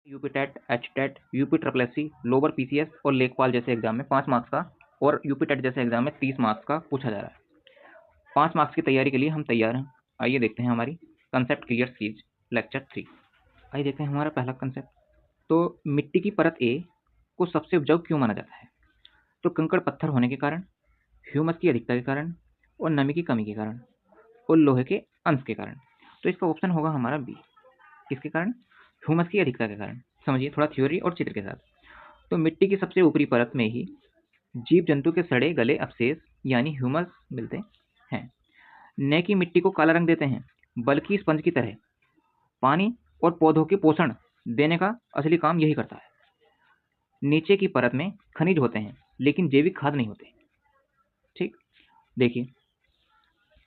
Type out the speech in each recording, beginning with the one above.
UP TET, H TET, UP triple SC, lower PCS और लेखपाल जैसे एग्जाम में 5 मार्क्स का और यूपी टेट जैसे एग्जाम में 30 मार्क्स का पूछा जा रहा है। 5 मार्क्स की तैयारी के लिए हम तैयार हैं। आइए देखते हैं हमारी कंसेप्ट क्लियर सीरीज लेक्चर 3। आइए देखते हैं हमारा पहला कंसेप्ट। तो मिट्टी की परत ए को सबसे उपजाऊ क्यों माना जाता है? तो कंकड़ पत्थर होने के कारण, ह्यूमस की अधिकता के कारण और नमी की कमी के कारण और लोहे के अंश के कारण। तो इसका ऑप्शन होगा हमारा बी। किसके कारण? ह्यूमस की अधिकता के कारण। समझिए थोड़ा थ्योरी और चित्र के साथ। तो मिट्टी की सबसे ऊपरी परत में ही जीव जंतु के सड़े गले अवशेष यानी ह्यूमस मिलते हैं। न कि मिट्टी को काला रंग देते हैं, बल्कि स्पंज की तरह पानी और पौधों के पोषण देने का असली काम यही करता है। नीचे की परत में खनिज होते हैं, लेकिन जैविक खाद नहीं होते। ठीक, देखिए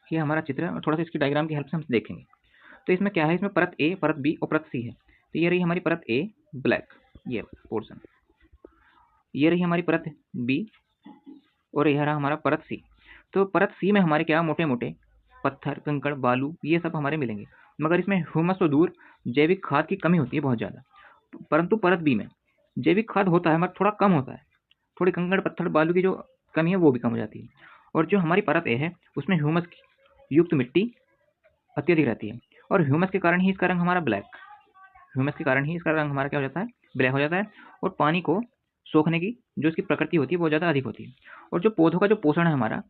ये हमारा चित्र है और थोड़ा सा इसकी डायग्राम की हेल्प से हम देखेंगे। तो इसमें क्या है, इसमें परत ए, परत बी और परत सी है। तो ये रही हमारी परत ए ब्लैक, ये पोर्शन, ये रही हमारी परत बी और यह रहा हमारा परत सी। तो परत सी में हमारे क्या मोटे मोटे पत्थर, कंकड़, बालू ये सब हमारे मिलेंगे, मगर इसमें ह्यूमस तो दूर, जैविक खाद की कमी होती है बहुत ज़्यादा। परंतु परत बी में जैविक खाद होता है मगर थोड़ा कम होता है, थोड़ी कंकड़ पत्थर बालू की जो कमी है वो भी कम हो जाती है। और जो हमारी परत ए है उसमें ह्यूमस युक्त मिट्टी अत्यधिक रहती है और ह्यूमस के कारण ही इसका रंग हमारा ब्लैक, ह्यूमस के कारण ही इसका रंग हमारा क्या हो जाता है, ब्लैक हो जाता है। और पानी को सोखने की जो इसकी प्रकृति होती है वो ज़्यादा अधिक होती है। और जो पौधों का जो पोषण है हमारा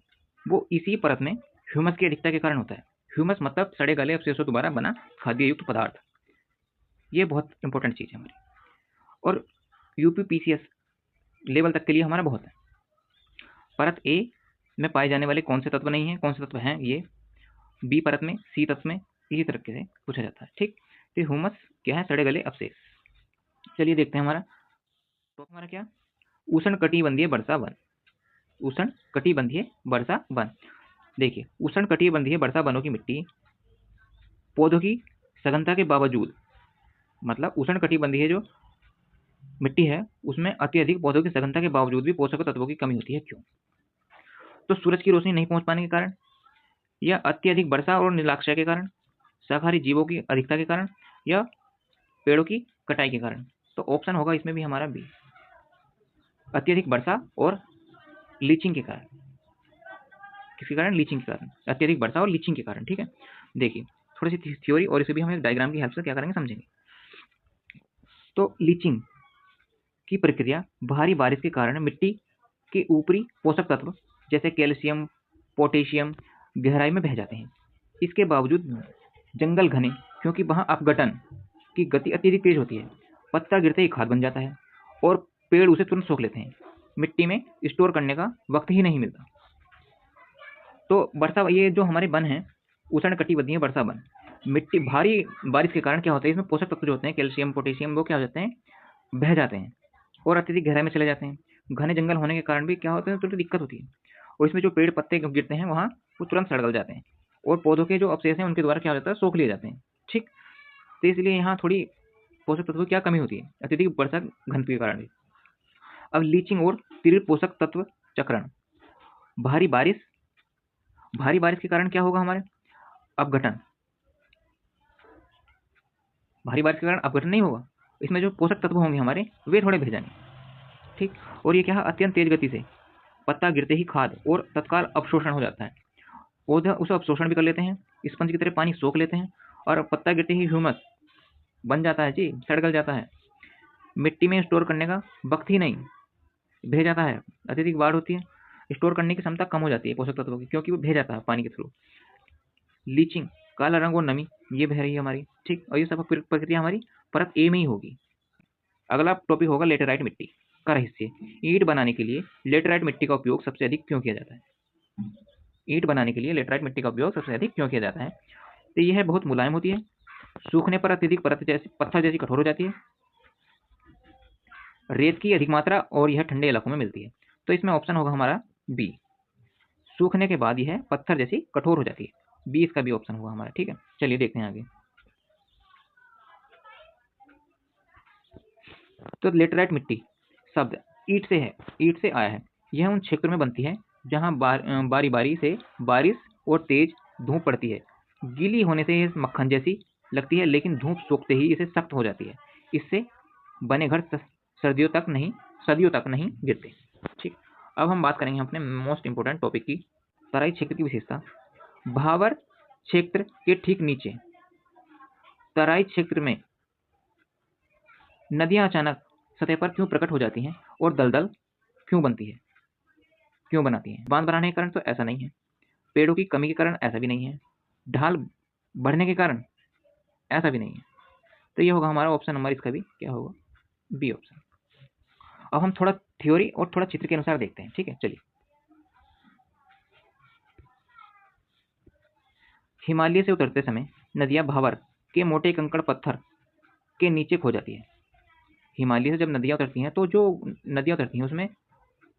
वो इसी परत में ह्यूमस की अधिकता के कारण होता है। ह्यूमस मतलब सड़े गले अवशेषों द्वारा बना खाद्य युक्त पदार्थ। ये बहुत इंपॉर्टेंट चीज़ है हमारी और यूपीपीसीएस लेवल तक के लिए हमारा बहुत है। परत ए में पाए जाने वाले कौन से तत्व नहीं है, कौन से तत्व हैं, ये बी परत में, सी तत्व में इसी तरीके से पूछा जाता है। ठीक, तो ह्यूमस क्या है, सड़े गले अवशेष। चलिए देखते हैं हमारा तो हमारा क्या, उष्ण कटिबंधीय वर्षा वन। उष्ण कटिबंधीय वर्षा वन, देखिए उष्ण कटिबंधीय वर्षा वनों की मिट्टी पौधों की सघनता के बावजूद, मतलब उष्ण कटिबंधीय जो मिट्टी है उसमें अत्यधिक पौधों की सघनता के बावजूद भी पोषक तत्वों की कमी होती है। क्यों? तो सूरज की रोशनी नहीं पहुंच पाने के कारण, या अत्यधिक वर्षा और नीलाक्षय के कारण, शाकाहारी जीवों की अधिकता के कारण, या पेड़ों की कटाई के कारण। तो ऑप्शन होगा इसमें भी हमारा बी, अत्यधिक वर्षा और लीचिंग के कारण। किसके कारण? लीचिंग के कारण, अत्यधिक वर्षा और लीचिंग के कारण। ठीक है, देखिए थोड़ी सी थ्योरी और इसे भी हम एक डायग्राम की हेल्प से क्या करेंगे समझेंगे। तो लीचिंग की प्रक्रिया भारी बारिश के कारण मिट्टी के ऊपरी पोषक तत्व जैसे कैल्शियम, पोटेशियम गहराई में बह जाते हैं। इसके बावजूद जंगल घने, क्योंकि वहां अपघटन की गति अत्यधिक तेज होती है, पत्ता गिरते ही खाद बन जाता है और पेड़ उसे तुरंत सोख लेते हैं। मिट्टी में स्टोर करने का वक्त ही नहीं मिलता। तो वर्षा, ये जो हमारे वन हैं उष्ण कटिबंधीय वर्षा वन, मिट्टी भारी बारिश के कारण क्या होता है, इसमें पोषक तत्व जो होते हैं कैल्शियम, पोटेशियम, वो क्या हो जाते हैं, बह जाते हैं और अत्यधिक गहराई में चले जाते हैं। घने जंगल होने के कारण भी क्या होता है, थोड़ी दिक्कत होती है। और इसमें जो पेड़ पत्ते गिरते हैं वहाँ वो तुरंत सड़ जाते हैं और पौधों के जो अवशेष हैं उनके द्वारा क्या हो जाता है, सोख लिए जाते हैं। ठीक, तो इसलिए यहाँ थोड़ी पोषक तत्व की क्या कमी होती है, अत्यधिक वर्षा घनत्व के कारण भी। अब लीचिंग और तीव्र पोषक तत्व चक्रण, भारी बारिश, भारी बारिश के कारण क्या होगा हमारे, अपघटन। भारी बारिश के कारण अपघटन नहीं होगा, इसमें जो पोषक तत्व होंगे हमारे वे थोड़े भेज जाएंगे। ठीक, और ये क्या है, अत्यंत तेज गति से पत्ता गिरते ही खाद और तत्काल अवशोषण हो जाता है। पौधे उसे अवशोषण भी कर लेते हैं, स्पंज की तरह पानी सोख लेते हैं और पत्ता गिरते ही ह्यूमस बन जाता है जी, सड़ जाता है। मिट्टी में स्टोर करने का वक्त ही नहीं, भेज जाता है। अत्यधिक बाढ़ होती है, स्टोर करने की क्षमता कम हो जाती है पोषक तत्वों की, क्योंकि वो भेज जाता है पानी के थ्रू। लीचिंग, काला रंग और नमी, ये बह रही है हमारी। ठीक, और ये सब प्रक्रिया हमारी परत ए में ही होगी। अगला टॉपिक होगा लेटेराइट मिट्टी का रहस्य। ईंट बनाने के लिए लेटेराइट मिट्टी का उपयोग सबसे अधिक क्यों किया जाता है? ईंट बनाने के लिए लेटेराइट मिट्टी का उपयोग सबसे अधिक क्यों किया जाता है? तो यह बहुत मुलायम होती है, सूखने पर अत्यधिक परत जैसी पत्थर जैसी कठोर हो जाती है, रेत की अधिक मात्रा और यह ठंडे इलाकों में मिलती है। तो इसमें ऑप्शन होगा हमारा बी, सूखने के बाद यह पत्थर जैसी कठोर हो जाती है। बी इसका भी ऑप्शन होगा हमारा। ठीक है, चलिए देखते हैं आगे। तो लेटेराइट मिट्टी शब्द ईंट से है, ईंट से आया है। यह उन क्षेत्रों में बनती है जहां बारी बारी से बारिश और तेज धूप पड़ती है। गीली होने से यह मक्खन जैसी लगती है, लेकिन धूप सोखते ही इसे सख्त हो जाती है। इससे बने घर सदियों तक नहीं गिरते। ठीक, अब हम बात करेंगे अपने मोस्ट इंपोर्टेंट टॉपिक की, तराई क्षेत्र की विशेषता। भावर क्षेत्र के ठीक नीचे तराई क्षेत्र में नदियां अचानक सतह पर क्यों प्रकट हो जाती हैं और दलदल क्यों बनाती हैं? बांध बनाने के कारण तो ऐसा नहीं है, पेड़ों की कमी के कारण ऐसा भी नहीं है, ढाल बढ़ने के कारण ऐसा भी नहीं है। तो ये होगा हमारा ऑप्शन नंबर, इसका भी क्या होगा, बी ऑप्शन। अब हम थोड़ा थ्योरी और थोड़ा चित्र के अनुसार देखते हैं। ठीक है, चलिए। हिमालय से उतरते समय नदियां भावर के मोटे कंकड़ पत्थर के नीचे खो जाती है। हिमालय से जब नदियां उतरती हैं तो जो नदियां उतरती हैं उसमें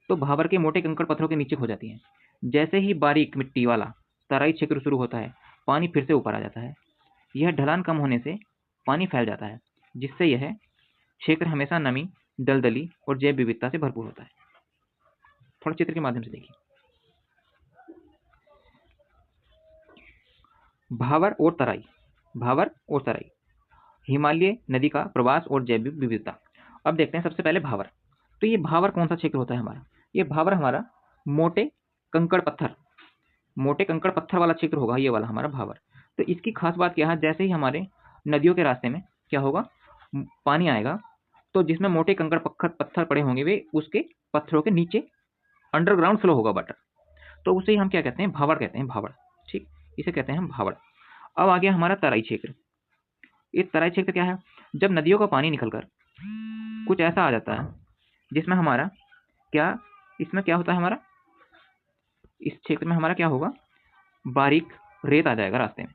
तो भावर के मोटे कंकड़ पत्थरों के नीचे खो जाती हैं। जैसे ही बारीक मिट्टी वाला तराई क्षेत्र शुरू होता है, पानी फिर से ऊपर आ जाता है। यह ढलान कम होने से पानी फैल जाता है, जिससे यह क्षेत्र हमेशा नमी, दलदली और जैव विविधता से भरपूर होता है। थोड़ा चित्र के माध्यम से देखिए। भावर और तराई, हिमालय नदी का प्रवास और जैव विविधता। अब देखते हैं सबसे पहले भावर। तो ये भावर कौन सा क्षेत्र होता है हमारा? ये भावर हमारा मोटे कंकड़ पत्थर वाला क्षेत्र होगा, ये वाला हमारा भावर। तो इसकी खास बात क्या है, जैसे ही हमारे नदियों के रास्ते में क्या होगा, पानी आएगा, तो जिसमें मोटे कंकड़ पत्थर पड़े होंगे वे उसके पत्थरों के नीचे अंडरग्राउंड फ्लो होगा वाटर, तो उसे ही हम क्या कहते हैं, भावर कहते हैं, भावर। ठीक, इसे कहते हैं हम भावर। अब आ गया हमारा तराई क्षेत्र। ये तराई क्षेत्र क्या है? जब नदियों का पानी निकलकर कुछ ऐसा आ जाता है जिसमें हमारा क्या, इसमें क्या होता है हमारा, इस क्षेत्र में हमारा क्या होगा, बारीक रेत आ जाएगा रास्ते में।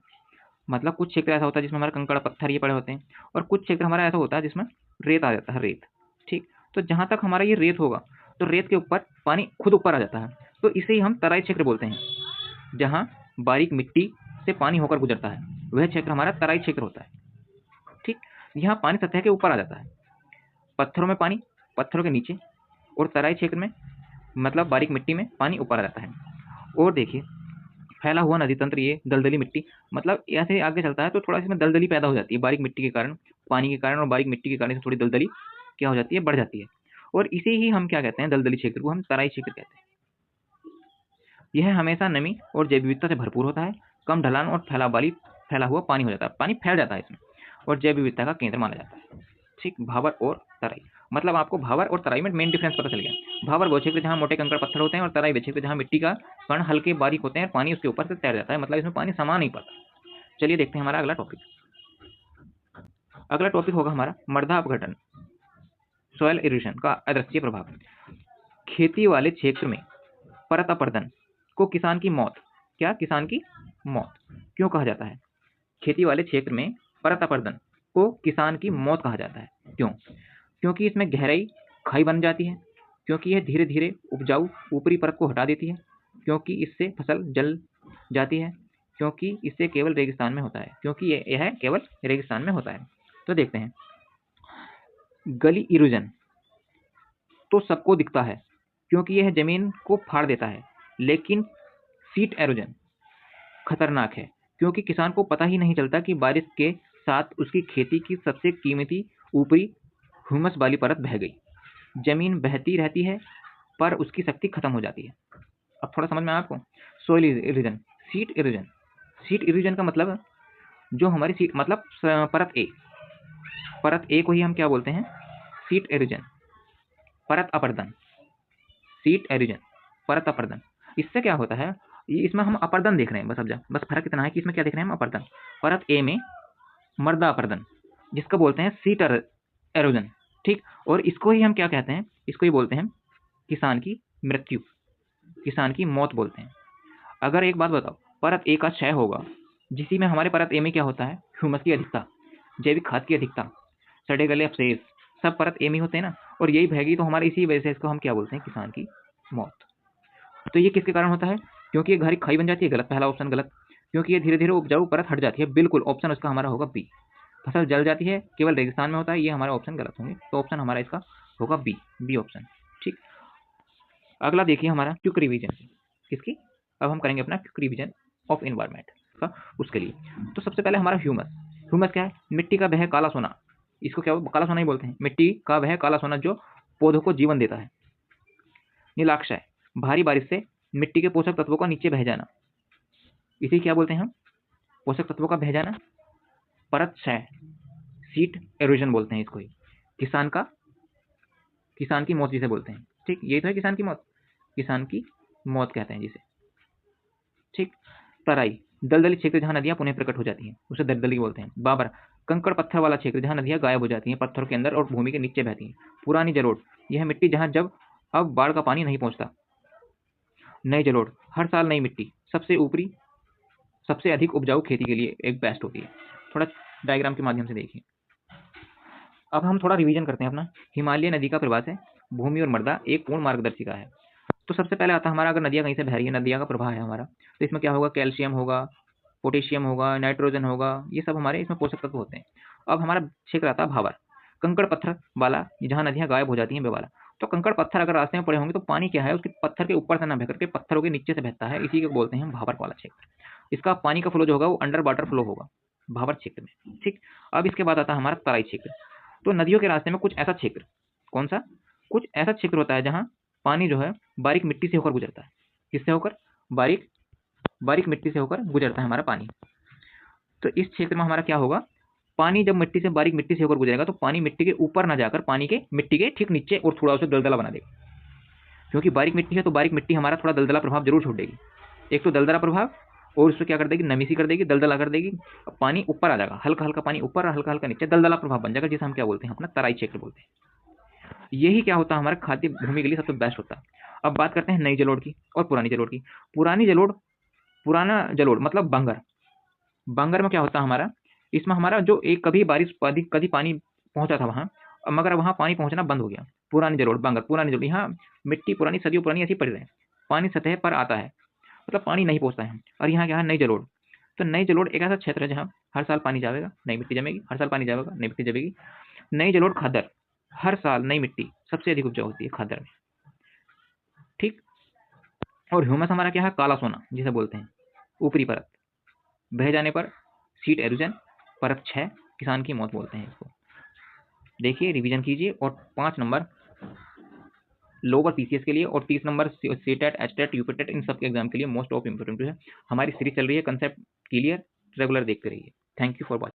मतलब कुछ क्षेत्र ऐसा होता है जिसमें हमारे कंकड़ पत्थर ये पड़े होते हैं, और कुछ क्षेत्र हमारा ऐसा होता है जिसमें रेत आ जाता है, रेत। ठीक, तो जहां तक हमारा ये रेत होगा तो रेत के ऊपर पानी खुद ऊपर आ जाता है, तो इसे ही हम तराई क्षेत्र बोलते हैं। जहाँ बारीक मिट्टी से पानी होकर गुजरता है वह क्षेत्र हमारा तराई क्षेत्र होता है। ठीक, यहाँ पानी सतह के ऊपर आ जाता है, पत्थरों में पानी पत्थरों के नीचे, और तराई क्षेत्र में मतलब बारीक मिट्टी में पानी ऊपर आ जाता है। और देखिए फैला हुआ नदी तंत्र, ये दलदली मिट्टी, मतलब ऐसे आगे चलता है तो थोड़ा इसमें दलदली पैदा हो जाती है, बारीक मिट्टी के कारण, पानी के कारण और बारीक मिट्टी के कारण से थोड़ी दलदली क्या हो जाती है, बढ़ जाती है। और इसे ही हम क्या कहते हैं, दलदली क्षेत्र को हम तराई क्षेत्र कहते हैं। यह हमेशा नमी और जैव विविधता से भरपूर होता है, कम ढलान और फैला हुआ पानी हो जाता है, पानी फैल जाता है इसमें, और जैव विविधता का केंद्र माना जाता है। ठीक, भावर और तराई, मतलब आपको भावर और तराई में मेन डिफरेंस पता चल गया। भावर वो क्षेत्र जहाँ मोटे कंकड़ पत्थर होते हैं, और तराई वो क्षेत्र जहाँ मिट्टी का कण हल्के बारीक होते हैं, पानी उसके ऊपर से तैर जाता है, मतलब इसमें पानी समा नहीं पाता। चलिए देखते हैं हमारा अगला टॉपिक। अगला टॉपिक होगा हमारा मृदा अपघटन, सॉइल इरोजन का अदृश्य प्रभाव। खेती वाले क्षेत्र में परत अपरदन को किसान की मौत क्यों कहा जाता है? खेती वाले क्षेत्र में परत अपरदन को किसान की मौत कहा जाता है, क्यों? क्योंकि इसमें गहराई खाई बन जाती है, क्योंकि यह धीरे धीरे उपजाऊ ऊपरी परत को हटा देती है, क्योंकि इससे फसल जल जाती है, क्योंकि इससे केवल रेगिस्तान में होता है, क्योंकि यह केवल रेगिस्तान में होता है। तो देखते हैं, गली इरोजन तो सबको दिखता है क्योंकि यह जमीन को फाड़ देता है, लेकिन सीट एरोजन खतरनाक है क्योंकि किसान को पता ही नहीं चलता कि बारिश के साथ उसकी खेती की सबसे कीमती ऊपरी ह्यूमस वाली परत बह गई। जमीन बहती रहती है पर उसकी शक्ति खत्म हो जाती है। अब थोड़ा समझ में आया आपको? सोइल इरोजन, सीट इरोजन का मतलब जो हमारी सीट मतलब परत ए को ही हम क्या बोलते हैं, सीट एरोजन, परत अपरदन, सीट एरोजन, परत अपरदन। इससे क्या होता है, इसमें हम अपरदन देख रहे हैं, बस फर्क इतना है कि इसमें क्या देख रहे हैं हम, अपरदन। परत ए में मृदा अपरदन, जिसको बोलते हैं सीट एरोजन। ठीक, और इसको ही हम क्या कहते हैं, इसको ही बोलते हैं किसान की मृत्यु, किसान की मौत बोलते हैं। अगर एक बात बताओ, परत ए का क्षय होगा, जिसी में हमारे परत ए में क्या होता है, ह्यूमस की अधिकता, जैविक खाद की अधिकता, सड़े गले अवशेष, सब परत ए में होते हैं ना, और यही बहेगी तो हमारे इसी वजह से इसको हम क्या बोलते हैं, किसान की मौत। तो ये किसके कारण होता है? क्योंकि ये घर खाई बन जाती है, गलत, पहला ऑप्शन गलत। क्योंकि ये धीरे धीरे उपजाऊ परत हट जाती है, बिल्कुल ऑप्शन उसका हमारा होगा बी। फसल जल जाती है, केवल रेगिस्तान में होता है, ये हमारा ऑप्शन गलत होंगे, तो ऑप्शन हमारा इसका होगा बी ऑप्शन। ठीक, अगला देखिए हमारा क्विक रिवीजन किसकी, अब हम करेंगे अपना क्विक रिवीजन ऑफ एनवायरमेंट का, उसके लिए। तो सबसे पहले हमारा ह्यूमस क्या है, मिट्टी का वह काला सोना, इसको क्या काला सोना ही बोलते हैं। मिट्टी का वह काला सोना जो पौधों को जीवन देता है। नीलाक्षय, भारी बारिश से मिट्टी के पोषक तत्वों का नीचे बह जाना, इसे क्या बोलते हैं हम? पोषक तत्वों का बह जाना। परत क्षय, सीट एरोजन बोलते हैं इसको ही। किसान की मौत जिसे बोलते हैं। ठीक, यही तो है किसान की मौत, किसान की मौत कहते हैं जिसे। ठीक। तराई, दलदली क्षेत्र जहां नदियां पुनः प्रकट हो जाती हैं, उसे दलदली बोलते हैं। बाबर, कंकड़ पत्थर वाला क्षेत्र जहां नदियां गायब हो जाती हैं, पत्थरों के अंदर और भूमि के नीचे बहती हैं। पुरानी जलोढ़, यह मिट्टी जहां जब अब बाढ़ का पानी नहीं पहुंचता। नई जलोढ़, हर साल नई मिट्टी, सबसे ऊपरी सबसे अधिक उपजाऊ खेती के लिए एक बेस्ट होती है। थोड़ा डायग्राम के माध्यम से देखिए। अब हम थोड़ा रिवीजन करते हैं अपना। हिमालय नदी का प्रवास है, भूमि और मृदा एक पूर्ण मार्गदर्शिका है। तो सबसे पहले आता है हमारा, अगर नदियां कहीं से बह रही है, नदियां का प्रवाह है हमारा, तो इसमें क्या होगा? कैल्शियम होगा, पोटेशियम होगा, नाइट्रोजन होगा, ये सब हमारे इसमें पोषक तत्व होते हैं। अब हमारा क्षेत्र आता है भावर, कंकड़ पत्थर वाला, जहाँ नदियां गायब हो जाती हैं, वे वाला। तो कंकड़ पत्थर अगर रास्ते में पड़े होंगे तो पानी क्या है, उसके पत्थर के ऊपर से ना बह करके पत्थरों के नीचे से बहता है, इसी को बोलते हैं भावर वाला क्षेत्र। इसका पानी का फ्लो जो होगा वो अंडर वाटर फ्लो होगा भावर क्षेत्र में। ठीक। अब इसके बाद आता है हमारा तराई क्षेत्र। तो नदियों के रास्ते में कुछ ऐसा क्षेत्र, कौन सा? कुछ ऐसा क्षेत्र होता है जहाँ पानी जो है बारीक मिट्टी से होकर गुजरता है। किससे होकर? बारीक मिट्टी से होकर गुजरता है हमारा पानी। तो इस क्षेत्र में हमारा क्या होगा? पानी जब बारीक मिट्टी से होकर गुजरेगा तो पानी मिट्टी के ऊपर ना जाकर मिट्टी के ठीक नीचे और थोड़ा उसे दलदला बना देगा। क्योंकि बारीक मिट्टी है तो बारीक मिट्टी हमारा थोड़ा दलदला प्रभाव जरूर छोड़ देगी। एक तो दलदला प्रभाव, और उसको क्या कर देगी? नमी सी कर देगी, दलदला कर देगी। अब पानी ऊपर आ जाएगा, हल्का हल्का पानी ऊपर, हल्का हल्का नीचे, दलदला प्रभाव बन जाएगा, जिसे हम क्या बोलते हैं? अपना तराई क्षेत्र बोलते हैं। यही क्या होता है? हमारा खाद्य भूमि के लिए सबसे बेस्ट होता है। अब बात करते हैं नई जलोढ़ की और पुरानी जलोढ़ की। पुराना जलोढ़ मतलब बांगर। बांगर में क्या होता है हमारा? इसमें हमारा जो एक कभी पानी पहुंचा था वहां, मगर वहां पानी पहुंचना बंद हो गया। पुरानी जलोढ़, बांगर, पुरानी जलोढ़, यहाँ मिट्टी पुरानी, सदियों पुरानी ऐसी पड़ रही है, पानी सतह पर आता है, मतलब पानी नहीं पहुंचता है। और यहाँ क्या है? नई जलोढ़। तो नई जलोढ़ एक ऐसा क्षेत्र है जहाँ हर साल पानी जाएगा, नई मिट्टी जमेगी, हर साल पानी जाएगा, नई मिट्टी जमेगी। नई जलोढ़ खादर, हर साल नई मिट्टी सबसे अधिक उपजाऊ होती है खादर में। ठीक। और ह्यूमस हमारा क्या है? काला सोना जिसे बोलते हैं, ऊपरी परत, बह जाने पर सीट एरोजन, परत क्षय, किसान की मौत बोलते हैं इसको। देखिए, रिवीजन कीजिए। और 5 नंबर लोअर पीसीएस के लिए और 30 नंबर सीटेट, एचटेट, यूपीटेट, इन सब के एग्जाम के लिए मोस्ट ऑफ इम्पोर्टेंट है। हमारी सीरीज चल रही है कंसेप्ट क्लियर, रेगुलर देखते रहिए। Thank you for watching.